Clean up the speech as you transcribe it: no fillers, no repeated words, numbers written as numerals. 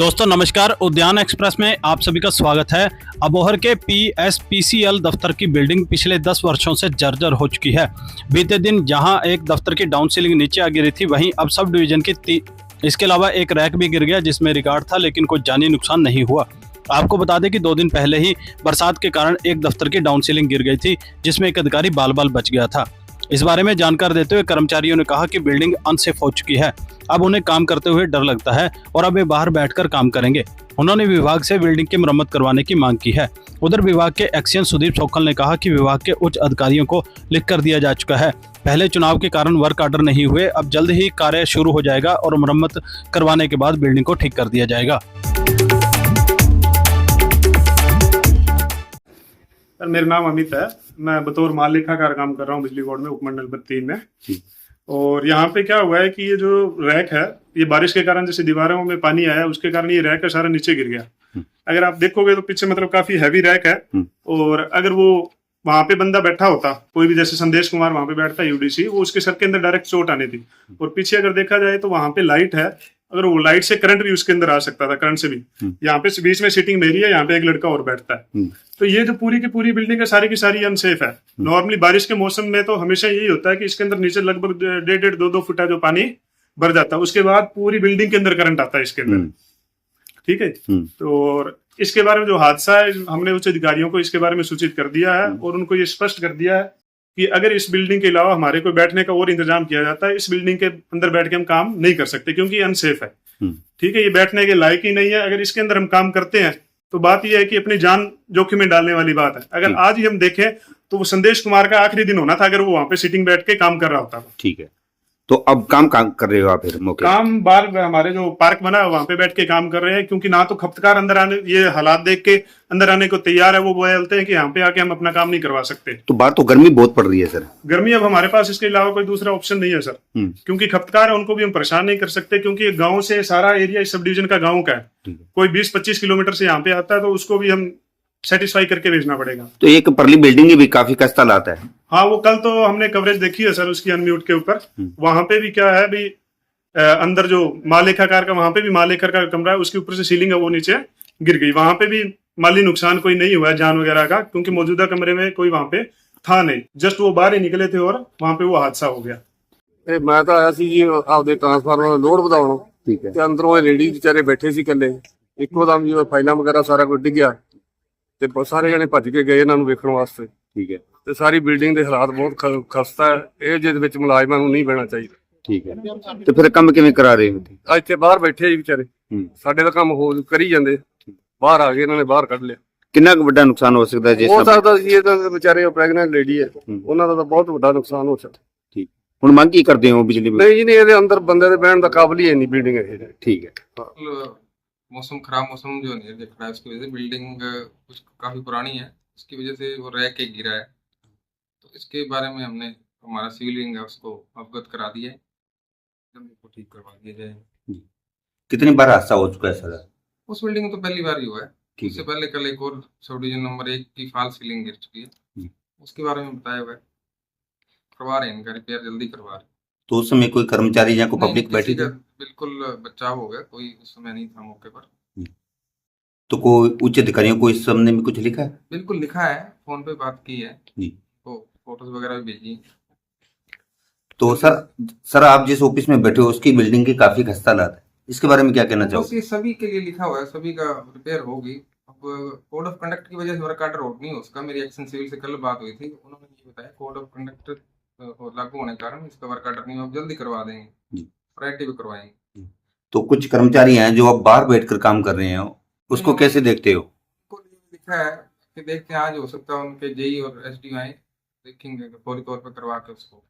दोस्तों नमस्कार। उद्यान एक्सप्रेस में आप सभी का स्वागत है। अबोहर के PSPCL दफ्तर की बिल्डिंग पिछले 10 वर्षों से जर्जर हो चुकी है। बीते दिन जहां एक दफ्तर की डाउन सीलिंग नीचे आ गिरी थी, वहीं अब सब डिवीजन की इसके अलावा एक रैक भी गिर गया जिसमें रिकॉर्ड था, लेकिन कोई जानी नुकसान नहीं हुआ। आपको बता दें कि 2 दिन पहले ही बरसात के कारण एक दफ्तर की डाउन सीलिंग गिर गई थी जिसमें एक अधिकारी बाल बाल बच गया था। इस बारे में जानकारी देते हुए कर्मचारियों ने कहा कि बिल्डिंग अनसेफ हो चुकी है, अब उन्हें काम करते हुए डर लगता है और अब वे बाहर बैठकर काम करेंगे। उन्होंने विभाग से बिल्डिंग की मरम्मत करवाने की मांग की है। उधर विभाग के एक्सीएन सुदीप सोखल ने कहा कि विभाग के उच्च अधिकारियों को लिख कर दिया जा चुका है। पहले चुनाव के कारण वर्क ऑर्डर नहीं हुए, अब जल्द ही कार्य शुरू हो जाएगा और मरम्मत करवाने के बाद बिल्डिंग को ठीक कर दिया जाएगा। सर मेरा नाम अमित है। मैं बतौर माल लेखाकार काम कर रहा हूँ बिजली बोर्ड में, उपमंडल 3 में। और यहाँ पे क्या हुआ है कि ये जो रैक है, ये बारिश के कारण जैसे दीवारों में पानी आया उसके कारण ये रैक है सारा नीचे गिर गया। अगर आप देखोगे तो पीछे मतलब काफी हैवी रैक है। और अगर वो वहां पे बंदा बैठा होता, कोई भी जैसे संदेश कुमार वहां पे बैठता यूडीसी, वो उसके सर के अंदर डायरेक्ट चोट आनी थी। और पीछे अगर देखा जाए तो वहां पे लाइट है, अगर वो लाइट से करंट भी उसके अंदर आ सकता था, करंट से भी। यहाँ पे बीच में सीटिंग मेरी है, यहाँ पे एक लड़का और बैठता है। तो ये जो पूरी की पूरी बिल्डिंग है सारी की सारी अनसेफ है। नॉर्मली बारिश के मौसम में तो हमेशा यही होता है कि इसके अंदर नीचे लगभग 1.5 2 फुट जो पानी भर जाता है, उसके बाद पूरी बिल्डिंग के अंदर करंट आता है इसके अंदर। ठीक है। तो और इसके बारे में जो हादसा है, हमने उच्च अधिकारियों को इसके बारे में सूचित कर दिया है और उनको ये स्पष्ट कर दिया है कि अगर इस बिल्डिंग के अलावा हमारे को बैठने का और इंतजाम किया जाता है, इस बिल्डिंग के अंदर बैठ के हम काम नहीं कर सकते क्योंकि ये अनसेफ है। ठीक है, ये बैठने के लायक ही नहीं है। अगर इसके अंदर हम काम करते हैं तो बात यह है कि अपनी जान जोखिम में डालने वाली बात है। अगर आज ही हम देखें तो वो संदेश कुमार का आखिरी दिन होना था अगर वो वहां पे सीटिंग बैठ के काम कर रहा होता। ठीक है, तो अब काम कर रहे हो आप फिर मौके? काम बाहर हमारे जो पार्क बना है वहां पे बैठ के काम कर रहे हैं, क्योंकि ना तो खपतकार अंदर आने, ये हालात देख के अंदर आने को तैयार है। वो बोलते हैं कि यहाँ पे आके हम अपना काम नहीं करवा सकते। तो बात तो गर्मी बहुत पड़ रही है सर। गर्मी अब हमारे पास इसके अलावा कोई दूसरा ऑप्शन नहीं है सर। क्योंकि खपतकार है, उनको भी हम परेशान नहीं कर सकते क्योंकि गाँव से सारा एरिया इस सब डिवीजन का गाँव का है। कोई 20-25 किलोमीटर से यहाँ पे आता है तो उसको भी हम सेटिस्फाई करके भेजना पड़ेगा। तो एक परली बिल्डिंग भी काफी खस्ता लाता है। हाँ, वो कल तो हमने कवरेज देखी है सर उसकी अनम्यूट के ऊपर। वहां पे भी क्या है भी, अंदर जो माल लेखाकार का, वहां पे भी माल लेखाकार का कमरा है, उसके ऊपर से सीलिंग है वो नीचे गिर गई। वहां पे भी माली नुकसान कोई नहीं हुआ है जान वगैरह का, क्योंकि मौजूदा कमरे में कोई वहां पे था नहीं। जस्ट वो बाहर ही निकले थे और वहां पे वो हादसा हो गया। मैं तो आया सी जी आपदे ट्रांसफार्मर लोड ਵਧਾਉਣ। ठीक है। ਤੇ ਅੰਦਰੋਂ ਇਹ ਲੇਡੀ ਵਿਚਾਰੇ ਬੈਠੇ ਸੀ ਇਕੱਲੇ, ਇੱਕੋ ਦਮ ਜਿਵੇਂ ਫਾਈਲਾਂ ਵਗੈਰਾ ਸਾਰਾ ਕੁਝ ਡਿੱਗਿਆ ਤੇ ਸਾਰੇ ਜਣੇ ਭੱਜ ਕੇ ਗਏ ਇਹਨਾਂ ਨੂੰ ਵੇਖਣ ਵਾਸਤੇ। ठीक है। ਤੇ ਸਾਰੀ ਬਿਲਡਿੰਗ ਦੇ ਹਾਲਾਤ ਬਹੁਤ ਖਸਤਾ ਹੈ, ਇਹ ਜਿਹਦੇ ਵਿੱਚ ਮੁਲਾਜ਼ਮਾਂ ਨੂੰ ਨਹੀਂ ਬਹਿਣਾ ਚਾਹੀਦਾ। ठीक है, तो फिर ਕੰਮ ਕਿਵੇਂ ਕਰਾ ਰਹੇ ਹੋ? ਅੱਜ ਤੇ ਬਾਹਰ ਬੈਠੇ ਜੀ ਵਿਚਾਰੇ, ਸਾਡੇ ਦਾ ਕੰਮ ਹੋ ਕਰੀ ਜਾਂਦੇ, ਬਾਹਰ ਆ ਗਏ ਇਹਨਾਂ ਨੇ, ਬਾਹਰ ਕੱਢ ਲਿਆ। ਕਿੰਨਾ ਕੁ ਵੱਡਾ ਨੁਕਸਾਨ ਹੋ ਸਕਦਾ ਜੇ? ਹੋ ਸਕਦਾ ਸੀ, ਇਹ ਤਾਂ ਵਿਚਾਰੇ ਪ੍ਰੈਗਨੈਂਟ ਲੇਡੀ ਹੈ, ਉਹਨਾਂ ਦਾ ਤਾਂ ਬਹੁਤ ਵੱਡਾ ਨੁਕਸਾਨ ਹੋ ਸਕਦਾ। ਠੀਕ, ਹੁਣ ਮੰਗ ਕੀ ਕਰਦੇ ਹੋ ਬਿਜਲੀ? ਨਹੀਂ ਜੀ, ਨਹੀਂ, ਇਹਦੇ ਅੰਦਰ ਬੰਦੇ ਦੇ ਬਹਿਣ ਦਾ ਕਾਬਲ ही नहीं बिल्डिंग है। ठीक है। मौसम खराब मौसम जो नहीं दिख रहा है, उसकी वजह से बिल्डिंग कुछ काफ़ी पुरानी है, इसकी वजह से वो रह के गिरा है। तो इसके बारे में हमने हमारा सिविल विंग है उसको अवगत करा दिया है, जल्दी को ठीक करवा दिया जाए। कितनी बार हादसा हो चुका है सर? उस बिल्डिंग में तो पहली बार ही हुआ है। इससे पहले कल एक और सब डिवीजन नंबर 1 की फॉल सीलिंग गिर चुकी है, उसके बारे में बताया हुआ है। करवा रहे हैं, इनका रिपेयर जल्दी करवा रहे हैं। तो उस समय कोई कर्मचारी या कोई पब्लिक बैठी थी? बिल्कुल बचाव हो गया, कोई उस समय नहीं था मौके पर। तो कोई उच्च अधिकारियों को इस संबंध में कुछ लिखा है? बिल्कुल लिखा है, फोन पे बात की है जी, तो फोटोज वगैरह भी भेजी। तो सर आप जिस ऑफिस में बैठे हो उसकी बिल्डिंग की काफी खस्ता हालत है, इसके बारे में क्या कहना चाहोगे? ये सभी के लिए लिखा हुआ है, सभी का रिपेयर होगी। अब कोड ऑफ कंडक्ट की वजह से वर्क ऑर्डर आउट नहीं हो सका। मेरी एक्शन सिविल से कल बात हुई थी, उन्होंने ये बताया कोड ऑफ कंडक्ट लागू होने के कारण इसका वर्क ऑर्डर नहीं, अब जल्दी करवा देंगे, प्रायोरिटी भी करवाएंगे। तो कुछ कर्मचारी हैं जो अब बाहर बैठकर काम कर रहे हैं, उसको कैसे देखते हो? लिखा है कि देखते हैं आज हो सकता है उनके जेई और एसडी आए, देखेंगे फौरी तौर पर करवा के उसको